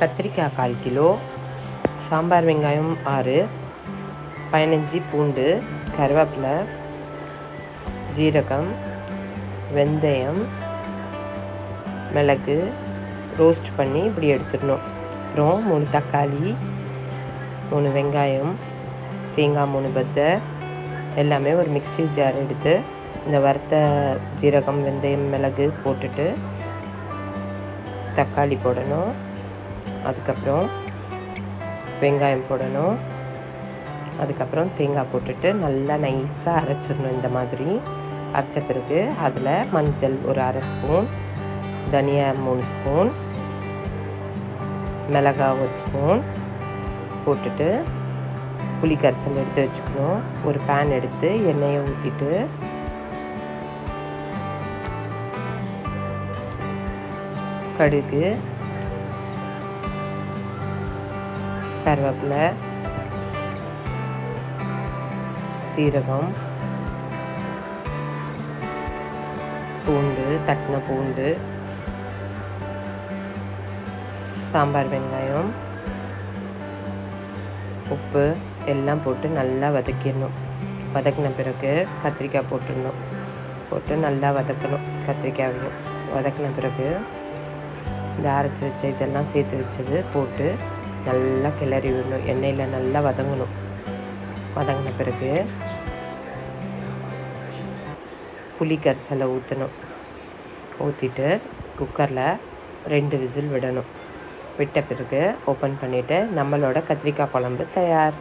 கத்திரிக்காய் 1/4 கிலோ, சாம்பார் வெங்காயம் 6, 15 பூண்டு, கருவேப்பிலை, ஜீரகம், வெந்தயம், மிளகு ரோஸ்ட் பண்ணி இப்படி எடுத்துடணும். அப்புறம் 3 தக்காளி, 3 வெங்காயம், தேங்காய் 3 பத்தை எல்லாமே ஒரு மிக்ஸி ஜார் எடுத்து இந்த வறுத்த ஜீரகம், வெந்தயம், மிளகு போட்டுட்டு தக்காளி போடணும். அதுக்கப்புறம் வெங்காயம் போடணும். அதுக்கப்புறம் தேங்காய் போட்டுட்டு நல்லா நைஸாக அரைச்சிடணும். இந்த மாதிரி அரைச்ச பிறகு அதில் மஞ்சள் ஒரு 1/2 ஸ்பூன், தனியா 3 ஸ்பூன், மிளகாய் 1 ஸ்பூன் போட்டுட்டு புளி கரைசல் எடுத்து வச்சுக்கணும். ஒரு பேன் எடுத்து எண்ணெயை ஊற்றிட்டு கடுகு, கருவேப்பிலை, சீரகம், பூண்டு, தட்டின பூண்டு, சாம்பார் வெங்காயம், உப்பு எல்லாம் போட்டு நல்லா வதக்கிடணும். வதக்கின பிறகு கத்திரிக்காய் போட்டுடணும். போட்டு நல்லா வதக்கணும். கத்திரிக்காயையும் வதக்கின பிறகு இந்த அரைச்சி வச்ச இதெல்லாம் சேர்த்து வச்சது போட்டு நல்லா கிளறி விடணும். எண்ணெயில் நல்லா வதங்கணும். வதங்கின பிறகு புளி கரைசலை ஊற்றணும். ஊற்றிட்டு குக்கரில் 2 விசில் விடணும். விட்ட பிறகு ஓப்பன் பண்ணிவிட்டு நம்மளோட கத்திரிக்காய் குழம்பு தயார்.